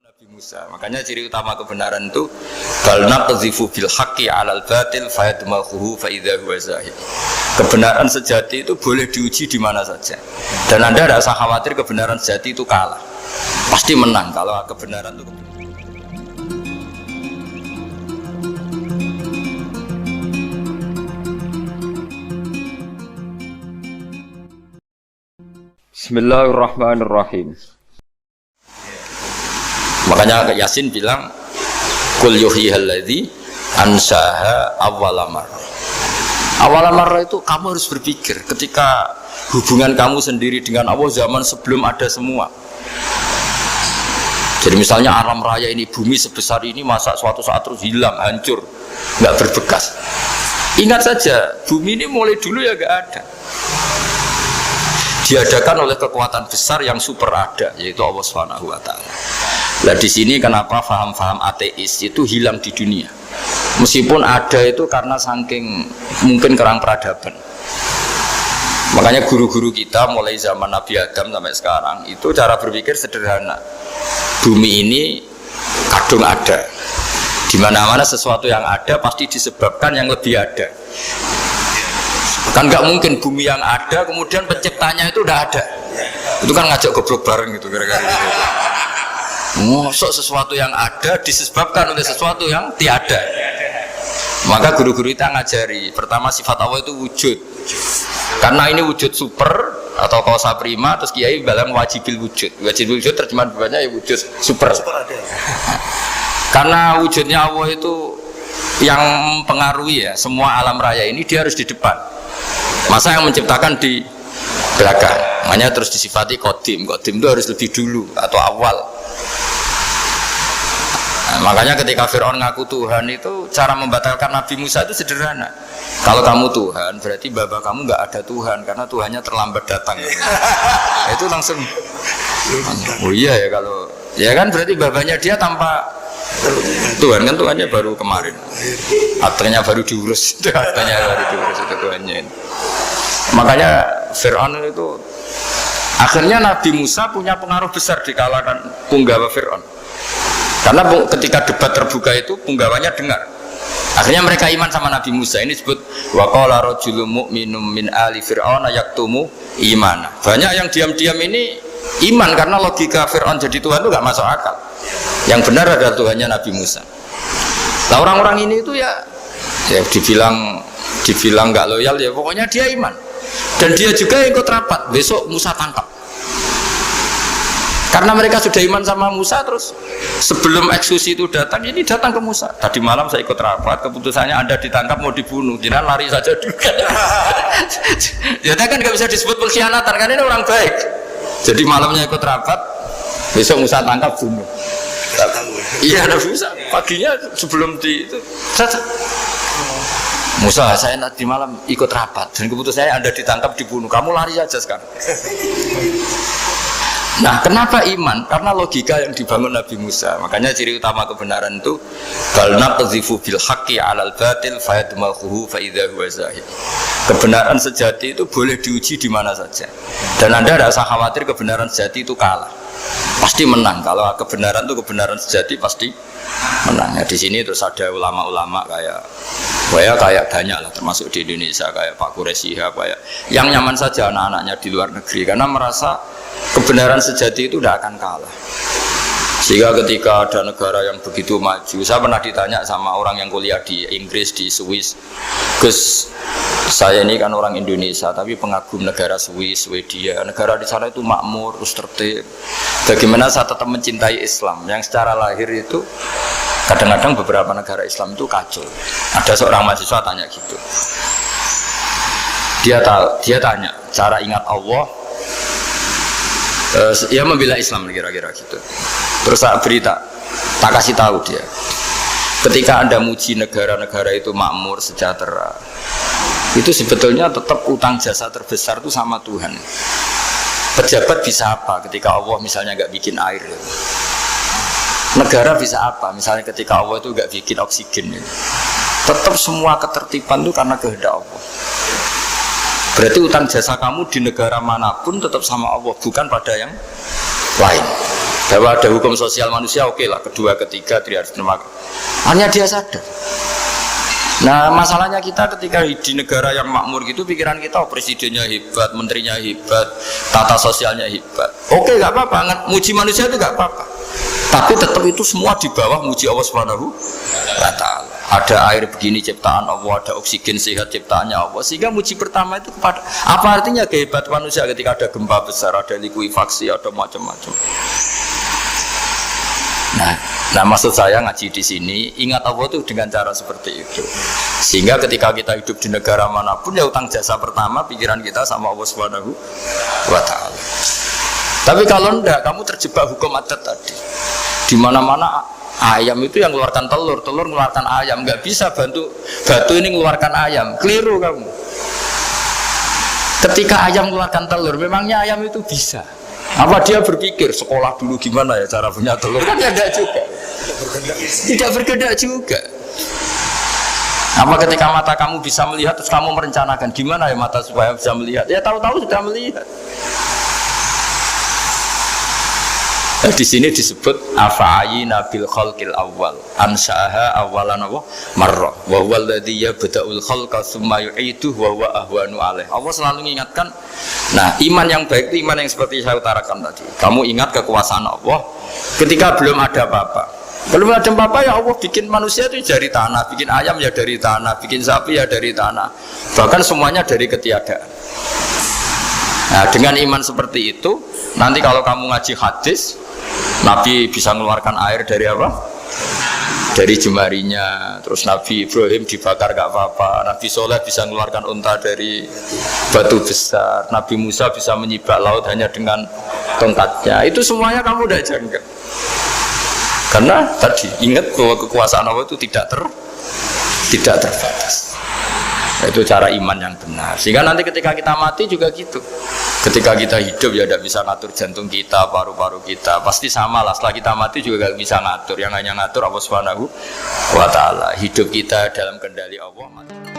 Nabi Musa. Makanya ciri utama kebenaran itu bal naqdhifu bil haqqi 'alal batil fayadmaghuhu fa idza huwa zahid. Kebenaran sejati itu boleh diuji di mana saja. Dan Anda tidak usah khawatir kebenaran sejati itu kalah. Pasti menang kalau kebenaran itu Bismillahirrahmanirrahim. Makanya Yasin bilang kul yuhyihal ladzi ansaha awwala marrah. Awwala marrah itu kamu harus berpikir ketika hubungan kamu sendiri dengan Allah zaman sebelum ada semua. Jadi misalnya alam raya ini, bumi sebesar ini, masa suatu saat terus hilang, hancur, nggak berbekas. Ingat saja, bumi ini mulai dulu ya nggak ada. Diadakan oleh kekuatan besar yang super ada, yaitu Allah Subhanahu wa Ta'ala. Nah di sini kenapa faham-faham ateis itu hilang di dunia, meskipun ada itu karena saking mungkin kurang peradaban. Makanya guru-guru kita mulai zaman Nabi Adam sampai sekarang itu cara berpikir sederhana. Bumi ini kadung ada, di mana-mana sesuatu yang ada pasti disebabkan yang lebih ada. Kan nggak mungkin bumi yang ada kemudian penciptanya itu udah ada. Itu kan ngajak goblok bareng gitu kira-kira gitu. Mosok sesuatu yang ada disebabkan oleh sesuatu yang tiada. Maka guru-guru kita ngajari pertama sifat Allah itu wujud. Karena ini wujud super atau kausa prima, terus kiai bilang wajibil wujud. Wajibil wujud terjemahan bawahnya ya wujud super. Karena wujudnya Allah itu yang mempengaruhi ya semua alam raya ini, dia harus di depan. Masa yang menciptakan di belakang. Makanya terus disifati qadim. Qadim itu harus lebih dulu atau awal. Nah, makanya ketika Fir'aun ngaku Tuhan itu cara membatalkan Nabi Musa itu sederhana. Kalau kamu Tuhan berarti baba kamu nggak ada Tuhan karena Tuhannya terlambat datang. Itu langsung. Oh iya ya, kalau ya kan berarti babanya dia tanpa Tuhan, kan Tuhannya baru kemarin, akhirnya baru diurus, akhirnya baru diurus itu Tuhannya ini. Makanya Fir'aun itu akhirnya Nabi Musa punya pengaruh besar di kalangan punggawa Fir'aun, karena ketika debat terbuka itu punggawanya dengar, akhirnya mereka iman sama Nabi Musa. Ini disebut wa qala rajulun mu'minun min ali fir'auna yaktumu imana. Banyak yang diam-diam ini iman karena logika Fir'aun jadi Tuhan itu gak masuk akal. Yang benar adalah Tuhannya Nabi Musa. Nah orang-orang ini itu ya dibilang nggak loyal ya pokoknya dia iman. Dan dia juga ikut rapat besok Musa tangkap. Karena mereka sudah iman sama Musa, terus sebelum eksekusi itu datang, ini datang ke Musa. Tadi malam saya ikut rapat, keputusannya Anda ditangkap mau dibunuh, jangan lari saja dulu. Jadi kan nggak bisa disebut pengkhianatan, kan ini orang baik. Jadi malamnya ikut rapat, besok Musa tangkap bunuh. Iya, Nabi Musa paginya sebelum itu Musa, saya nanti malam ikut rapat dan keputusannya Anda ditangkap dibunuh, kamu lari aja sekarang. Nah kenapa iman? Karena logika yang dibangun Nabi Musa. Makanya ciri utama kebenaran itu bal naqdhifu bil haqqi 'alal batil fayadmaghuhu fa idza huwa zahid. Kebenaran sejati itu boleh diuji di mana saja. Dan Anda tidak usah khawatir kebenaran sejati itu kalah. Pasti menang. Kalau kebenaran itu kebenaran sejati pasti menang. Ya, di sini terus ada ulama-ulama kayak banyak lah, termasuk di Indonesia kayak Pak Quraisy, kayak yang nyaman saja anak-anaknya di luar negeri karena merasa kebenaran sejati itu tidak akan kalah. Sehingga ketika ada negara yang begitu maju, saya pernah ditanya sama orang yang kuliah di Inggris, di Swiss, Gus, saya ini kan orang Indonesia tapi pengagum negara Swiss, Swedia, negara di sana itu makmur, terus tertib. Bagaimana saya tetap mencintai Islam yang secara lahir itu kadang-kadang beberapa negara Islam itu kacau. Ada seorang mahasiswa tanya gitu. Dia tanya cara ingat Allah. Ya membela Islam kira-kira gitu. Terus saya berita, tak kasih tahu dia. Ketika Anda muji negara-negara itu makmur, sejahtera, itu sebetulnya tetap utang jasa terbesar itu sama Tuhan. Pejabat bisa apa ketika Allah misalnya nggak bikin air? Negara bisa apa misalnya ketika Allah itu nggak bikin oksigen? Tetap semua ketertiban itu karena kehendak Allah. Berarti utang jasa kamu di negara manapun tetap sama Allah, bukan pada yang lain. bahwa ada hukum sosial manusia, oke lah, kedua, ketiga, dia harus terima. Hanya dia sadar. Nah masalahnya kita ketika di negara yang makmur gitu, pikiran kita oh, presidennya hebat, menterinya hebat, tata sosialnya hebat. Oke, nggak apa-apa, muji manusia itu nggak apa-apa. Tapi tetap itu semua di bawah muji Allah Subhanahu wa Ta'ala. Ada air begini ciptaan Allah, ada oksigen sehat ciptaannya Allah. Sehingga muji pertama itu kepada apa artinya kehebatan manusia ketika ada gempa besar, ada likuifaksi, ada macam-macam. Nah maksud saya ngaji di sini ingat Allah itu dengan cara seperti itu. Sehingga ketika kita hidup di negara manapun ya utang jasa pertama pikiran kita sama Allah Subhanahu wa Ta'ala. Tapi kalau enggak, kamu terjebak hukum adat tadi. Di mana-mana ayam itu yang mengeluarkan telur, telur mengeluarkan ayam. Nggak bisa bantu batu ini mengeluarkan ayam. Keliru kamu. Ketika ayam mengeluarkan telur, memangnya ayam itu bisa? Apa dia berpikir sekolah dulu gimana ya cara punya telur? Kan tidak juga. Tidak bergerak juga. Apa ketika mata kamu bisa melihat terus kamu merencanakan gimana ya mata supaya bisa melihat? Ya tahu-tahu sudah melihat. Nah, di sini disebut afa'ayina bil khalqil awal ansa'aha awalan Allah marrah wa huwa alladhi yabda'ul khalqa tsumma yu'iduhu wa huwa ahwanu alaih. Allah selalu mengingatkan. Nah, iman yang baik itu iman yang seperti saya utarakan tadi. Kamu ingat kekuasaan Allah ketika belum ada apa-apa. Belum ada apa-apa ya Allah bikin manusia itu dari tanah, bikin ayam ya dari tanah, bikin sapi ya dari tanah. Bahkan semuanya dari ketiadaan. Nah, dengan iman seperti itu, nanti kalau kamu ngaji hadis Nabi bisa mengeluarkan air dari apa? Dari jemarinya. Terus Nabi Ibrahim dibakar gak apa-apa. Nabi Soleh bisa mengeluarkan unta dari batu besar. Nabi Musa bisa menyibak laut hanya dengan tongkatnya. Itu semuanya kamu udah jangka. Karena tadi ingat bahwa kekuasaan Allah itu tidak terbatas. Itu cara iman yang benar. Sehingga nanti ketika kita mati juga gitu. Ketika kita hidup ya tidak bisa ngatur jantung kita, paru-paru kita. Pasti sama lah. Setelah kita mati juga tidak bisa ngatur. Yang hanya ngatur Allah Subhanahu wa Ta'ala. Hidup kita dalam kendali Allah.